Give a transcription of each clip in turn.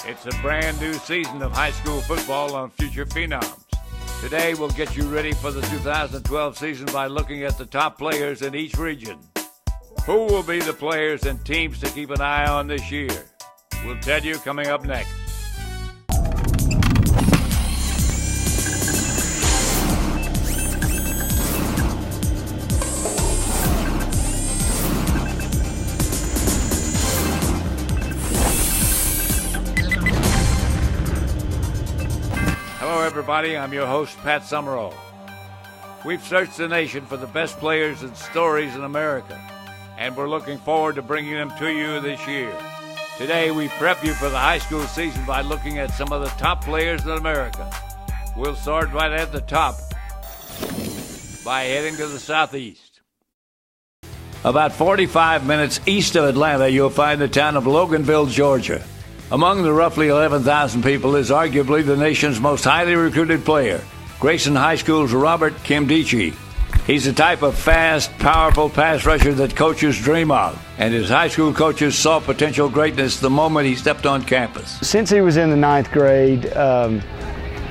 It's a brand new season of high school football on Future Phenoms. Today we'll get you ready for the 2012 season by looking at the top players in each region. Who will be the players and teams to keep an eye on this year? We'll tell you coming up next. Hello, everybody. I'm your host, Pat Summerall. We've searched the nation for the best players and stories in America, and we're looking forward to bringing them to you this year. Today, we prep you for the high school season by looking at some of the top players in America. We'll start right at the top by heading to the southeast. About 45 minutes east of Atlanta, you'll find the town of Loganville, Georgia. Among the roughly 11,000 people is arguably the nation's most highly recruited player, Grayson High School's Robert Kimdichie. He's the type of fast, powerful pass rusher that coaches dream of, and his high school coaches saw potential greatness the moment he stepped on campus. Since he was in the 9th grade,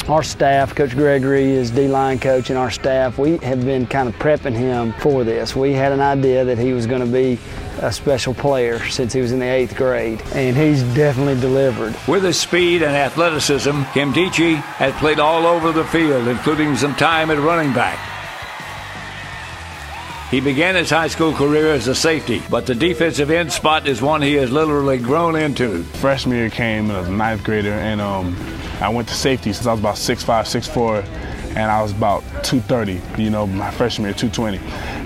our staff, Coach Gregory is D-line coach, and our staff, we have been kind of prepping him for this. We had an idea that he was going to be a special player since he was in the 8th grade, and he's definitely delivered. With his speed and athleticism, Kimdichie has played all over the field, including some time at running back. He began his high school career as a safety, but the defensive end spot is one he has literally grown into. Freshman year came as a 9th grader, and I went to safety since I was about 6'5", 6'4", and I was about 230, my freshman year, 220.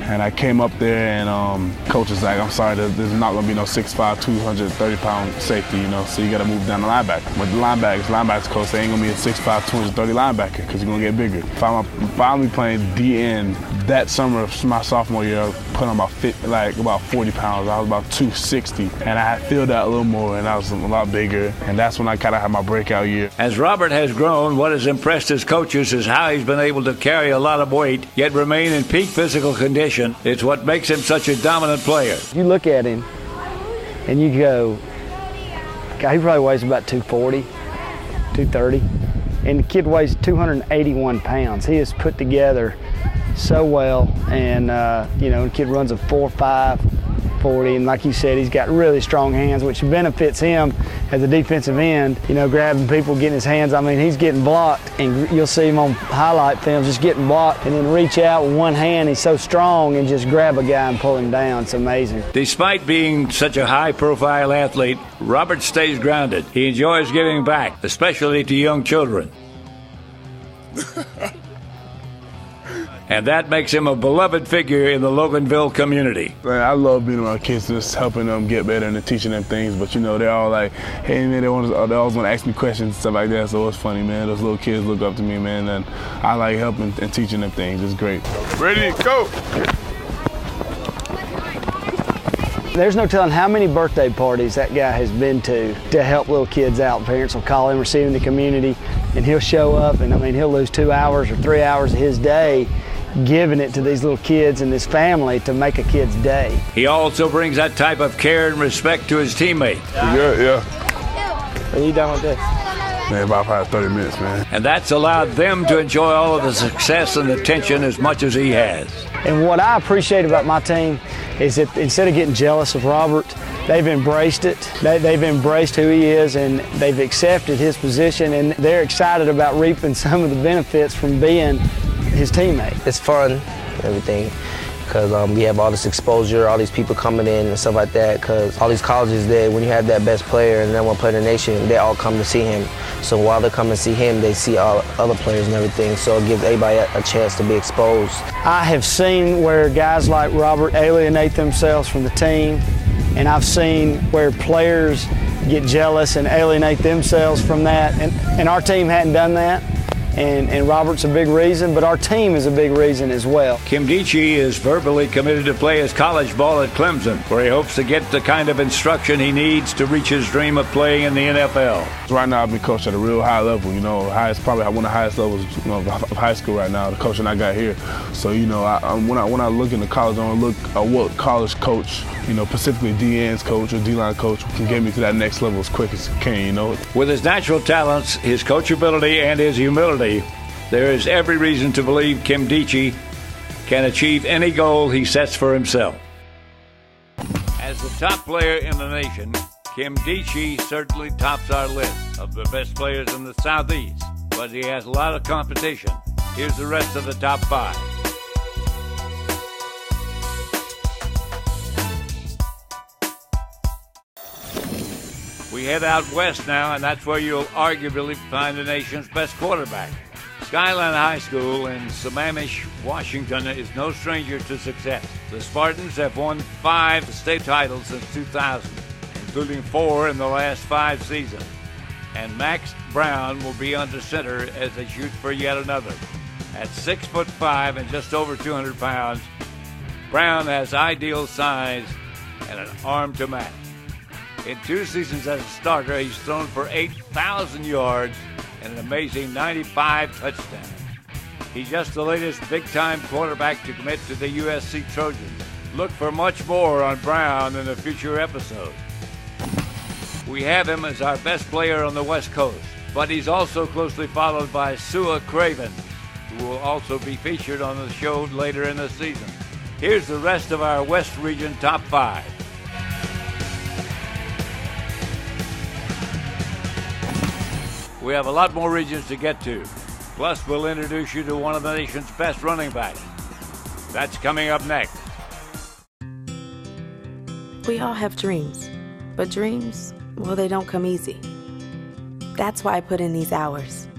And I came up there, and coach was like, I'm sorry, there's not going to be no 6'5", 230-pound safety, so you got to move down the linebacker. But the linebackers coach, they ain't going to be a 6'5", 230 linebacker because you're going to get bigger. Finally playing DN that summer of my sophomore year, I put on about 40 pounds. I was about 260, and I filled out a little more, and I was a lot bigger, and that's when I kind of had my breakout year. As Robert has grown, what has impressed his coaches is how he's been able to carry a lot of weight, yet remain in peak physical condition. It's what makes him such a dominant player. You look at him, and you go, God, he probably weighs about 240, 230, and the kid weighs 281 pounds. He is put together so well, and the kid runs a 4.5 40, and like you said, he's got really strong hands, which benefits him as a defensive end, grabbing people, getting his hands. I mean, he's getting blocked, and you'll see him on highlight films just getting blocked and then reach out with one hand. He's so strong and just grab a guy and pull him down. It's amazing. Despite being such a high-profile athlete, Robert stays grounded. He enjoys giving back, especially to young children. And that makes him a beloved figure in the Loganville community. Man, I love being around kids, just helping them get better and teaching them things. But they're all like, hey man, they always want to ask me questions and stuff like that. So it's funny, man. Those little kids look up to me, man, and I like helping and teaching them things. It's great. Ready, go! There's no telling how many birthday parties that guy has been to help little kids out. Parents will call him, receive him in the community, and he'll show up, and he'll lose 2 hours or 3 hours of his day giving it to these little kids and this family to make a kid's day. He also brings that type of care and respect to his teammates. You good? Yeah. Are you done with this? Man, about probably 30 minutes, man. And that's allowed them to enjoy all of the success and attention as much as he has. And what I appreciate about my team is that instead of getting jealous of Robert, they've embraced it. They've embraced who he is, and they've accepted his position, and they're excited about reaping some of the benefits from being his teammate. It's fun, everything, because we have all this exposure, all these people coming in and stuff like that, because all these colleges, when you have that best player and number one player in the nation, they all come to see him. So while they come and see him, they see all other players and everything, so it gives everybody a chance to be exposed. I have seen where guys like Robert alienate themselves from the team, and I've seen where players get jealous and alienate themselves from that, and our team hadn't done that. and Robert's a big reason, but our team is a big reason as well. Kim Dichie is verbally committed to play his college ball at Clemson, where he hopes to get the kind of instruction he needs to reach his dream of playing in the NFL. Right now, I've been coached at a real high level. You know, probably one of the highest levels, you know, of high school right now. The coaching I got here. So, you know, when I look into college, I want to look at what college coach, you know, specifically D-ends coach or D-line coach, can get me to that next level as quick as he can. You know, with his natural talents, his coachability, and his humility, there is every reason to believe Kim Dichie can achieve any goal he sets for himself. As the top player in the nation, Kim Dichie certainly tops our list of the best players in the Southeast, but he has a lot of competition. Here's the rest of the top 5. We head out west now, and that's where you'll arguably find the nation's best quarterback. Skyline High School in Sammamish, Washington is no stranger to success. The Spartans have won 5 state titles since 2000, including 4 in the last 5 seasons. And Max Brown will be under center as they shoot for yet another. At 6'5" and just over 200 pounds, Brown has ideal size and an arm to match. In 2 seasons as a starter, he's thrown for 8,000 yards and an amazing 95 touchdowns. He's just the latest big-time quarterback to commit to the USC Trojans. Look for much more on Brown in a future episode. We have him as our best player on the West Coast, but he's also closely followed by Sua Craven, who will also be featured on the show later in the season. Here's the rest of our West Region top 5. We have a lot more regions to get to. Plus, we'll introduce you to one of the nation's best running backs. That's coming up next. We all have dreams, but dreams, well, they don't come easy. That's why I put in these hours.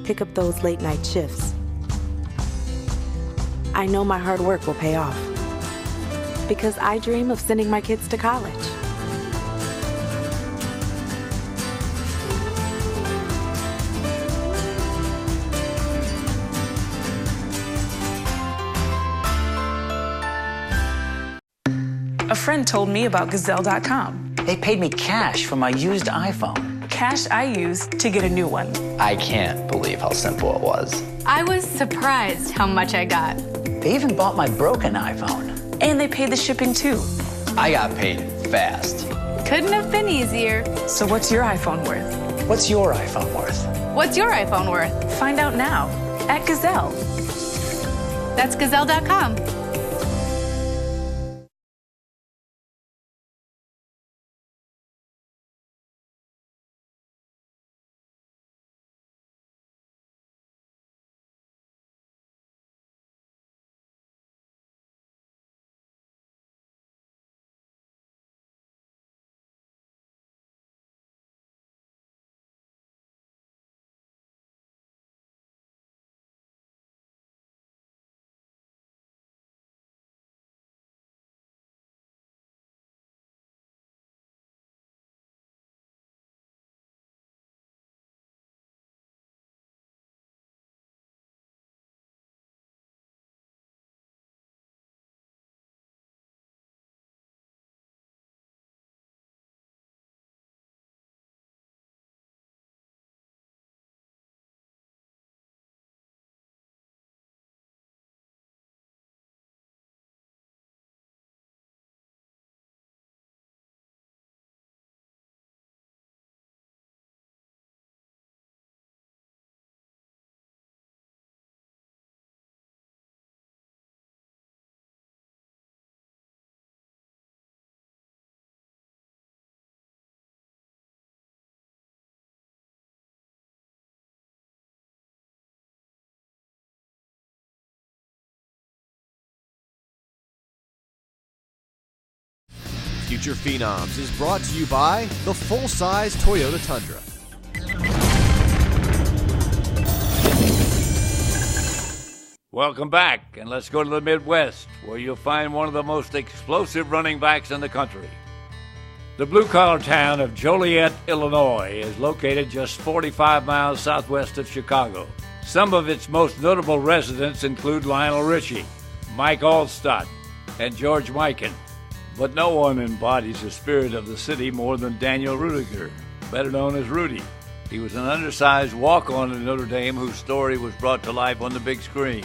Pick up those late night shifts. I know my hard work will pay off. Because I dream of sending my kids to college. A friend told me about Gazelle.com. They paid me cash for my used iPhone. Cash I used to get a new one. I can't believe how simple it was. I was surprised how much I got. They even bought my broken iPhone. And they paid the shipping too. I got paid fast. Couldn't have been easier. So what's your iPhone worth? What's your iPhone worth? What's your iPhone worth? Find out now at Gazelle. That's Gazelle.com. Future Phenoms is brought to you by the full-size Toyota Tundra. Welcome back, and let's go to the Midwest, where you'll find one of the most explosive running backs in the country. The blue-collar town of Joliet, Illinois, is located just 45 miles southwest of Chicago. Some of its most notable residents include Lionel Richie, Mike Allstott, and George Mikan. But no one embodies the spirit of the city more than Daniel Rudiger, better known as Rudy. He was an undersized walk-on at Notre Dame whose story was brought to life on the big screen.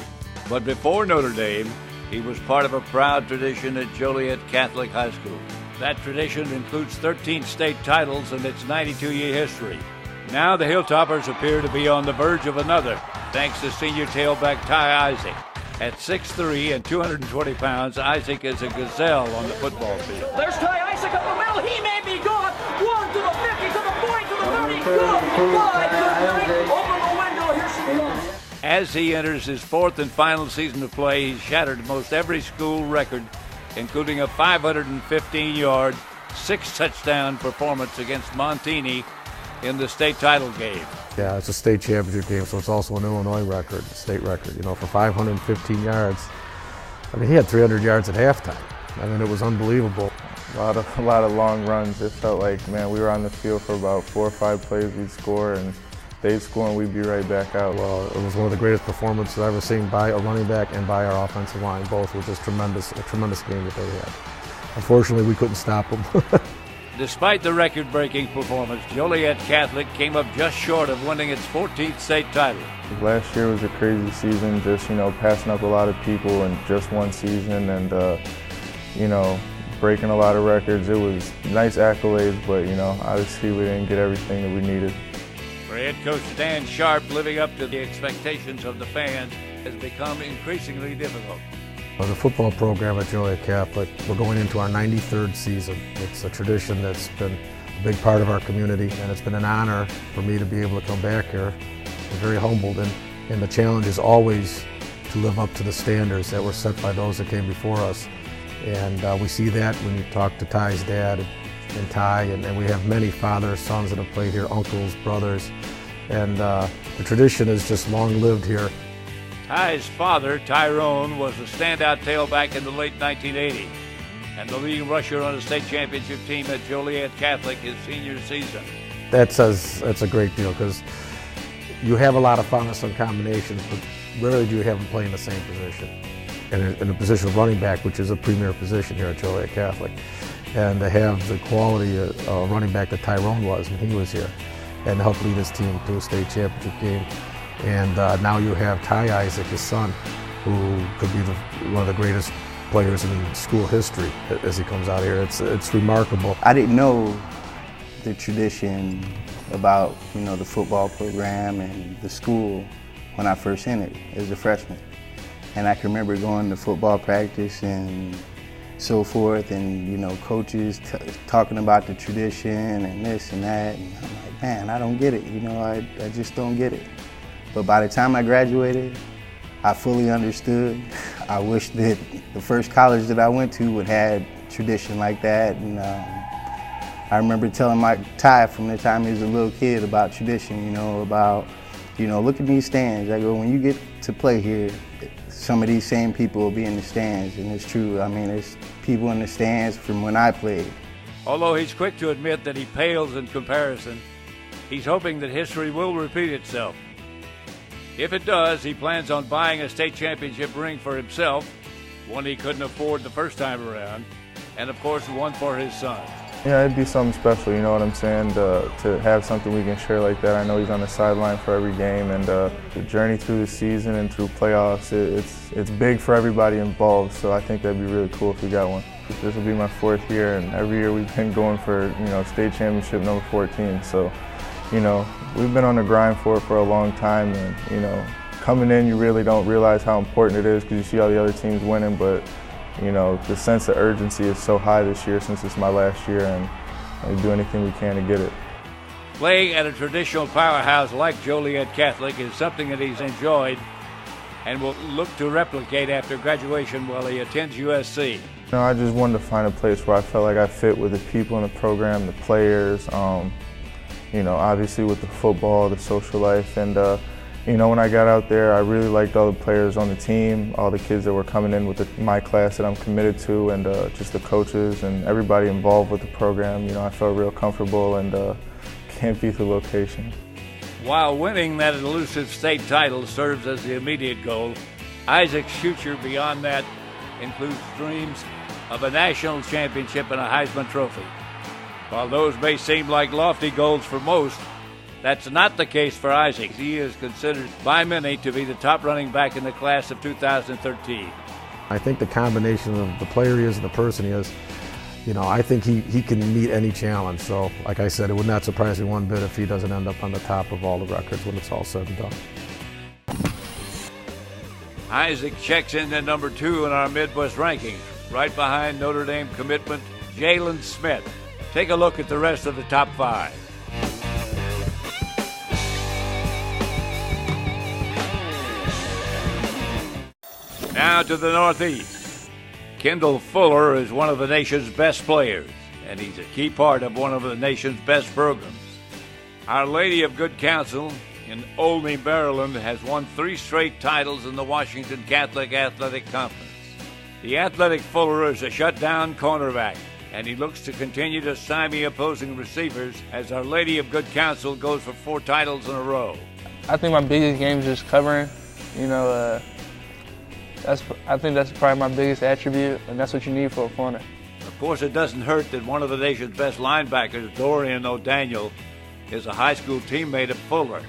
But before Notre Dame, he was part of a proud tradition at Joliet Catholic High School. That tradition includes 13 state titles in its 92-year history. Now the Hilltoppers appear to be on the verge of another, thanks to senior tailback Ty Isaac. At 6'3" and 220 pounds, Isaac is a gazelle on the football field. There's Ty Isaac up the middle. He may be gone. 1 to the 50, to the 40, to the 30. Goodbye, good night. Open the window. Here she comes. As he enters his fourth and final season of play, he's shattered most every school record, including a 515-yard, 6-touchdown performance against Montini in the state title game. Yeah, it's a state championship game, so it's also an Illinois record, state record, you know, for 515 yards. I mean, he had 300 yards at halftime. I mean, it was unbelievable. A lot of long runs. It felt like, man, we were on the field for about 4 or 5 plays, we'd score, and they'd score and we'd be right back out. Well, it was one of the greatest performances I've ever seen by a running back and by our offensive line. Both were just tremendous, a tremendous game that they had. Unfortunately, we couldn't stop them. Despite the record-breaking performance, Joliet Catholic came up just short of winning its 14th state title. Last year was a crazy season, just, you know, passing up a lot of people in just one season and, you know, breaking a lot of records. It was nice accolades, but, you know, obviously we didn't get everything that we needed. For head coach Dan Sharp, living up to the expectations of the fans has become increasingly difficult. The football program at Joliet Catholic, we're going into our 93rd season. It's a tradition that's been a big part of our community, and it's been an honor for me to be able to come back here. I'm very humbled, and the challenge is always to live up to the standards that were set by those that came before us. And we see that when you talk to Ty's dad and Ty, and we have many fathers, sons that have played here, uncles, brothers, and the tradition is just long-lived here. Ty's father, Tyrone, was a standout tailback in the late 1980s and the leading rusher on a state championship team at Joliet Catholic his senior season. That's a great deal because you have a lot of fondness on combinations, but rarely do you have them play in the same position. And in a position of running back, which is a premier position here at Joliet Catholic. And to have the quality of running back that Tyrone was when he was here and to help lead his team to a state championship game. And now you have Ty Isaac, his son, who could be one of the greatest players in school history as he comes out here. It's remarkable. I didn't know the tradition about, you know, the football program and the school when I first entered as a freshman. And I can remember going to football practice and so forth, and, you know, coaches talking about the tradition and this and that. And I'm like, man, I don't get it. You know, I just don't get it. But by the time I graduated, I fully understood. I wish that the first college that I went to would have tradition like that. And I remember telling my Ty from the time he was a little kid about tradition, you know, about, you know, look at these stands. I go, when you get to play here, some of these same people will be in the stands, and it's true. I mean, there's people in the stands from when I played. Although he's quick to admit that he pales in comparison, he's hoping that history will repeat itself. If it does, he plans on buying a state championship ring for himself, one he couldn't afford the first time around, and of course one for his son. Yeah, it'd be something special, you know what I'm saying, to have something we can share like that. I know he's on the sideline for every game, and the journey through the season and through playoffs, it's big for everybody involved, so I think that'd be really cool if we got one. This will be my 4th year, and every year we've been going for, you know, state championship number 14, so, you know, we've been on the grind for it for a long time, and, you know, coming in you really don't realize how important it is because you see all the other teams winning, but, you know, the sense of urgency is so high this year since it's my last year, and we do anything we can to get it. Playing at a traditional powerhouse like Joliet Catholic is something that he's enjoyed and will look to replicate after graduation while he attends USC. You know, I just wanted to find a place where I felt like I fit with the people in the program, the players, you know, obviously with the football, the social life, and you know, when I got out there, I really liked all the players on the team, all the kids that were coming in with my class that I'm committed to, and just the coaches and everybody involved with the program. You know, I felt real comfortable, and can't beat the location. While winning that elusive state title serves as the immediate goal, Isaac's future beyond that includes dreams of a national championship and a Heisman Trophy. While those may seem like lofty goals for most, that's not the case for Isaac. He is considered by many to be the top running back in the class of 2013. I think the combination of the player he is and the person he is, I think he can meet any challenge. So, like I said, it would not surprise me one bit if he doesn't end up on the top of all the records when it's all said and done. Isaac checks in at number 2 in our Midwest rankings, right behind Notre Dame commitment Jalen Smith. Take a look at the rest of the top 5. Now to the Northeast. Kendall Fuller is one of the nation's best players, and he's a key part of one of the nation's best programs. Our Lady of Good Counsel in Olney, Maryland, has won 3 straight titles in the Washington Catholic Athletic Conference. The athletic Fuller is a shutdown cornerback, and he looks to continue to stymie opposing receivers as Our Lady of Good Counsel goes for 4 titles in a row. I think my biggest game is just covering. I think that's probably my biggest attribute, and that's what you need for a corner. Of course, it doesn't hurt that one of the nation's best linebackers, Dorian O'Daniel, is a high school teammate of Fuller.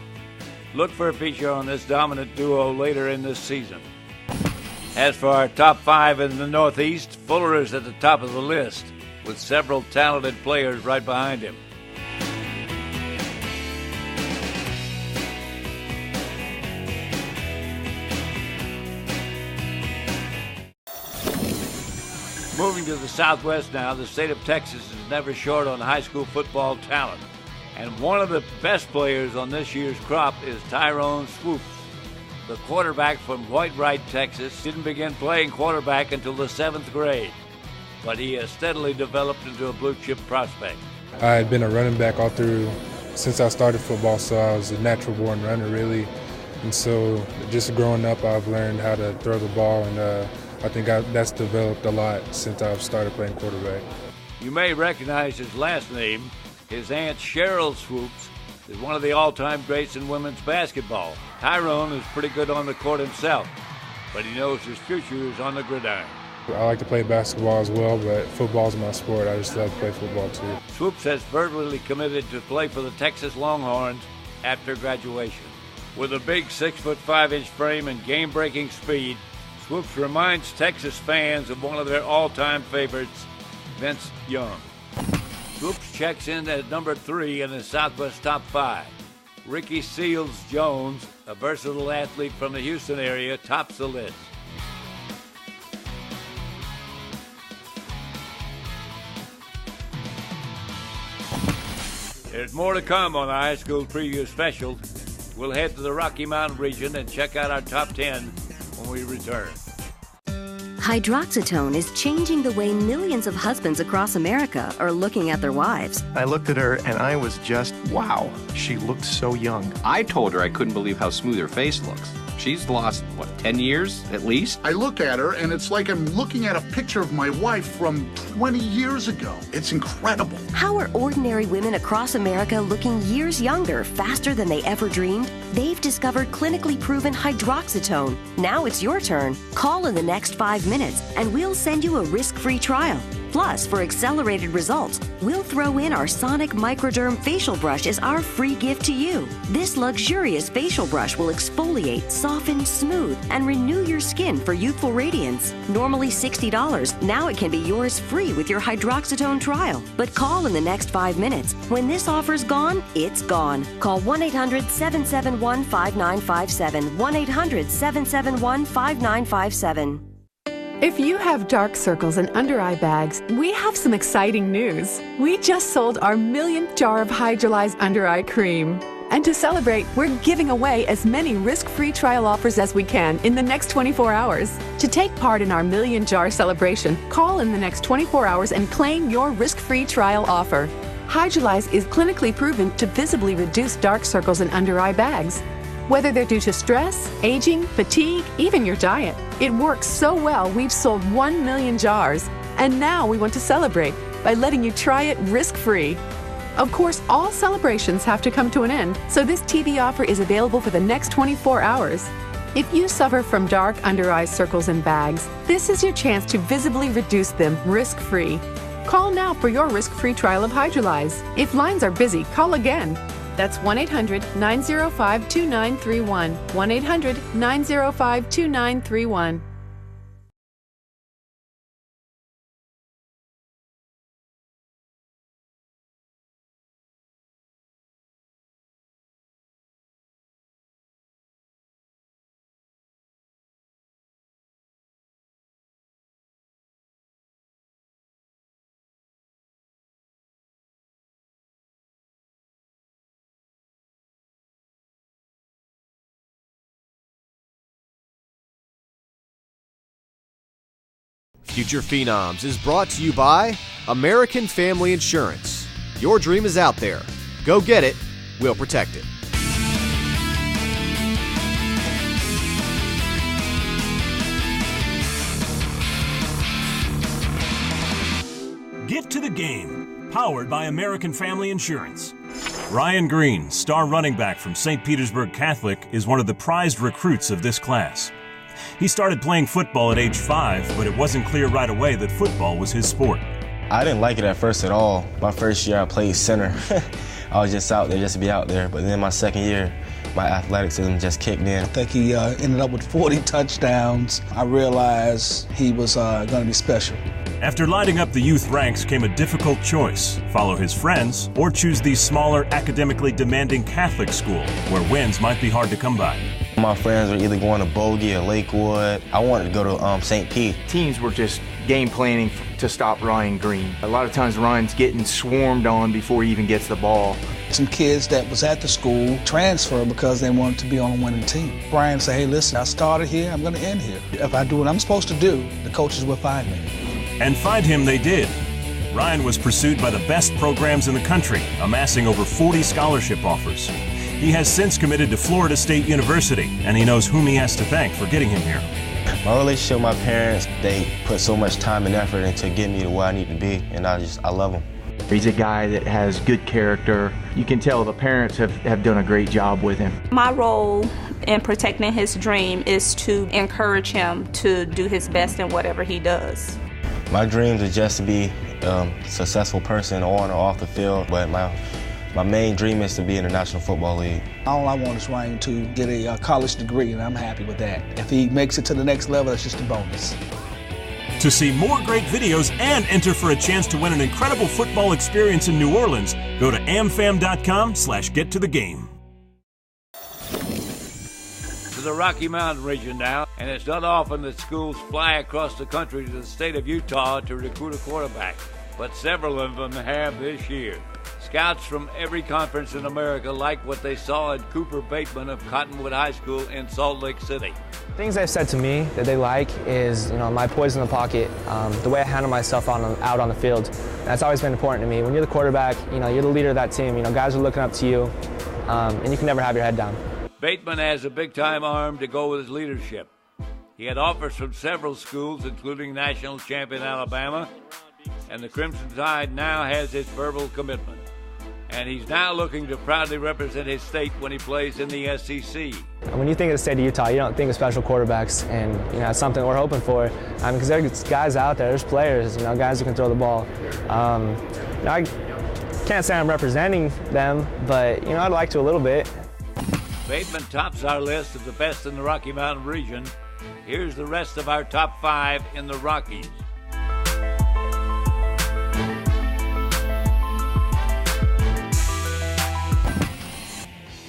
Look for a feature on this dominant duo later in this season. As for our top 5 in the Northeast, Fuller is at the top of the list, with several talented players right behind him. Moving to the Southwest now, the state of Texas is never short on high school football talent. And one of the best players on this year's crop is Tyrone Swoops. The quarterback from White Wright, Texas, didn't begin playing quarterback until the 7th grade, but he has steadily developed into a blue-chip prospect. I had been a running back all through since I started football, so I was a natural-born runner, really. And so just growing up, I've learned how to throw the ball, and I think that's developed a lot since I've started playing quarterback. You may recognize his last name. His aunt Cheryl Swoops is one of the all-time greats in women's basketball. Tyrone is pretty good on the court himself, but he knows his future is on the gridiron. I like to play basketball as well, but football's my sport. I just love to play football too. Swoops has verbally committed to play for the Texas Longhorns after graduation. With a big 6'5" frame and game-breaking speed, Swoops reminds Texas fans of one of their all-time favorites, Vince Young. Swoops checks in at number 3 in the Southwest top 5. Ricky Seals-Jones, a versatile athlete from the Houston area, tops the list. There's more to come on our high school preview special. We'll head to the Rocky Mountain region and check out our top 10 when we return. Hydroxytone is changing the way millions of husbands across America are looking at their wives. I looked at her and I was just, wow, she looked so young. I told her I couldn't believe how smooth her face looks. She's lost, 10 years at least? I look at her and it's like I'm looking at a picture of my wife from 20 years ago. It's incredible. How are ordinary women across America looking years younger faster than they ever dreamed? They've discovered clinically proven hydroxytone. Now it's your turn. Call in the next 5 minutes and we'll send you a risk-free trial. Plus, for accelerated results, we'll throw in our Sonic Microderm facial brush as our free gift to you. This luxurious facial brush will exfoliate, soften, smooth, and renew your skin for youthful radiance. Normally $60, now it can be yours free with your hydroxytone trial. But call in the next 5 minutes. When this offer's gone, it's gone. Call 1-800-771-5957. 1-800-771-5957. If you have dark circles and under-eye bags, we have some exciting news. We just sold our millionth jar of Hydrolyze Under-Eye Cream. And to celebrate, we're giving away as many risk-free trial offers as we can in the next 24 hours. To take part in our million jar celebration, call in the next 24 hours and claim your risk-free trial offer. Hydrolyze is clinically proven to visibly reduce dark circles and under-eye bags. Whether they're due to stress, aging, fatigue, even your diet. It works so well we've sold 1 million jars. And now we want to celebrate by letting you try it risk-free. Of course, all celebrations have to come to an end, so this TV offer is available for the next 24 hours. If you suffer from dark under-eye circles and bags, this is your chance to visibly reduce them risk-free. Call now for your risk-free trial of Hydrolyze. If lines are busy, call again. That's 1-800-905-2931. 1-800-905-2931. Future Phenoms is brought to you by American Family Insurance. Your dream is out there. Go get it. We'll protect it. Get to the game. Powered by American Family Insurance. Ryan Green, star running back from St. Petersburg Catholic, is one of the prized recruits of this class. He started playing football at age 5, but it wasn't clear right away that football was his sport. I didn't like it at first at all. My first year I played center. I was just out there just to be out there. But then my second year, my athleticism just kicked in. I think he ended up with 40 touchdowns. I realized he was going to be special. After lighting up the youth ranks came a difficult choice: follow his friends or choose the smaller, academically demanding Catholic school where wins might be hard to come by. My friends were either going to Bogey or Lakewood. I wanted to go to St. Pete. Teams were just game planning to stop Ryan Green. A lot of times Ryan's getting swarmed on before he even gets the ball. Some kids that was at the school transferred because they wanted to be on a winning team. Brian said, hey, listen, I started here, I'm going to end here. If I do what I'm supposed to do, the coaches will find me. And find him they did. Ryan was pursued by the best programs in the country, amassing over 40 scholarship offers. He has since committed to Florida State University, and he knows whom he has to thank for getting him here. My relationship with my parents, they put so much time and effort into getting me to where I need to be, and I love him. He's a guy that has good character. You can tell the parents have done a great job with him. My role in protecting his dream is to encourage him to do his best in whatever he does. My dreams are just to be a successful person on or off the field, but my main dream is to be in the National Football League. All I want is Ryan to get a college degree, and I'm happy with that. If he makes it to the next level, that's just a bonus. To see more great videos and enter for a chance to win an incredible football experience in New Orleans, go to amfam.com/gettothegame. To the Rocky Mountain region now, and it's not often that schools fly across the country to the state of Utah to recruit a quarterback, but several of them have this year. Scouts from every conference in America like what they saw in Cooper Bateman of Cottonwood High School in Salt Lake City. Things they've said to me that they like is, my poise in the pocket, the way I handle myself out on the field. That's always been important to me. When you're the quarterback, you're the leader of that team. Guys are looking up to you, and you can never have your head down. Bateman has a big-time arm to go with his leadership. He had offers from several schools, including national champion Alabama, and the Crimson Tide now has his verbal commitment. And he's now looking to proudly represent his state when he plays in the SEC. When you think of the state of Utah, you don't think of special quarterbacks, and that's something we're hoping for. Because there's guys out there, there's players, guys who can throw the ball. I can't say I'm representing them, but I'd like to a little bit. Bateman tops our list of the best in the Rocky Mountain region. Here's the rest of our top 5 in the Rockies.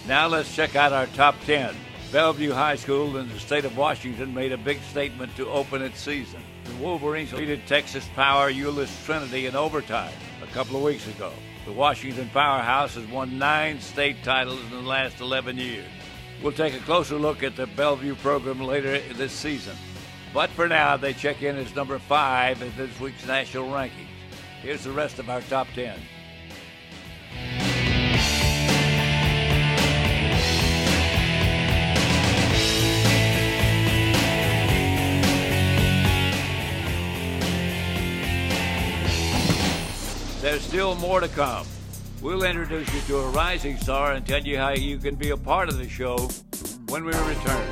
Now let's check out our top 10. Bellevue High School in the state of Washington made a big statement to open its season. The Wolverines defeated Texas Power Euless Trinity in overtime a couple of weeks ago. The Washington Powerhouse has won 9 state titles in the last 11 years. We'll take a closer look at the Bellevue program later this season. But for now, they check in as number 5 in this week's national rankings. Here's the rest of our top 10. There's still more to come. We'll introduce you to a rising star and tell you how you can be a part of the show when we return.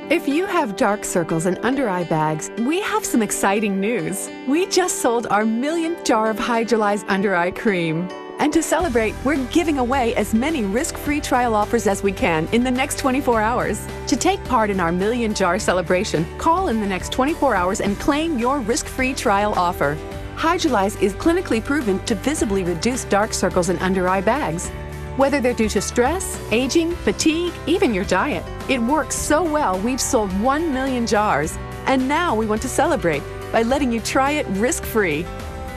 If you have dark circles and under-eye bags, we have some exciting news. We just sold our millionth jar of Hydrolyze Under-Eye Cream. And to celebrate, we're giving away as many risk-free trial offers as we can in the next 24 hours. To take part in our million jar celebration, call in the next 24 hours and claim your risk-free trial offer. Hydrolyze is clinically proven to visibly reduce dark circles and under-eye bags. Whether they're due to stress, aging, fatigue, even your diet, it works so well we've sold 1 million jars. And now we want to celebrate by letting you try it risk-free.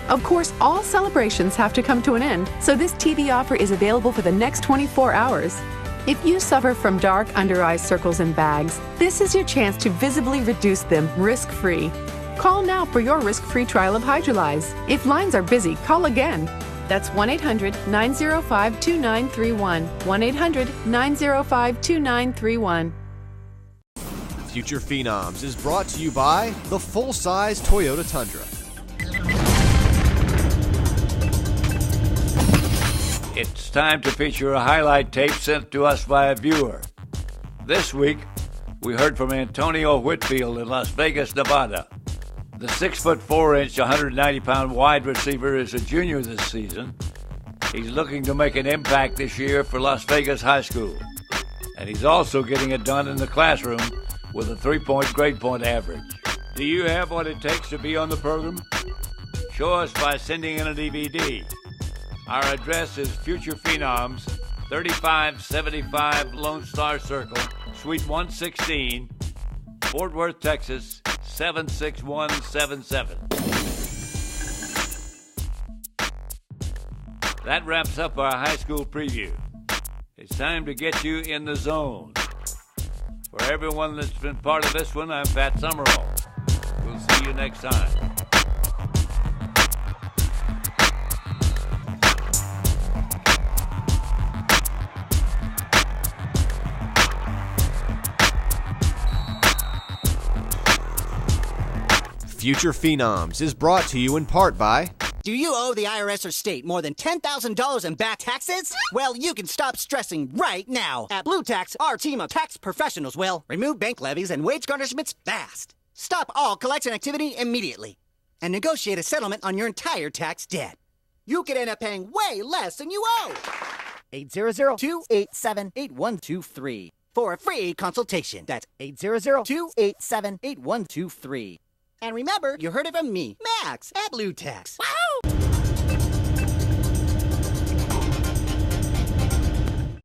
Of course, all celebrations have to come to an end, so this TV offer is available for the next 24 hours. If you suffer from dark under-eye circles and bags, this is your chance to visibly reduce them risk-free. Call now for your risk-free trial of Hydrolyze. If lines are busy, call again. That's 1-800-905-2931. 1-800-905-2931. Future Phenoms is brought to you by the full-size Toyota Tundra. It's time to feature a highlight tape sent to us by a viewer. This week, we heard from Antonio Whitfield in Las Vegas, Nevada. The 6'4", 190-pound wide receiver is a junior this season. He's looking to make an impact this year for Las Vegas High School. And he's also getting it done in the classroom with a 3-point grade point average. Do you have what it takes to be on the program? Show us by sending in a DVD. Our address is Future Phenoms, 3575 Lone Star Circle, Suite 116, Fort Worth, Texas, 76177. That wraps up our high school preview. It's time to get you in the zone. For everyone that's been part of this one, I'm Pat Summerall. We'll see you next time. Future Phenoms is brought to you in part by... Do you owe the IRS or state more than $10,000 in back taxes? Well, you can stop stressing right now. At Blue Tax, our team of tax professionals will remove bank levies and wage garnishments fast. Stop all collection activity immediately. And negotiate a settlement on your entire tax debt. You could end up paying way less than you owe. 800-287-8123 for a free consultation. That's 800-287-8123. And remember, you heard it from me, Max, at Blue Tax. Wow!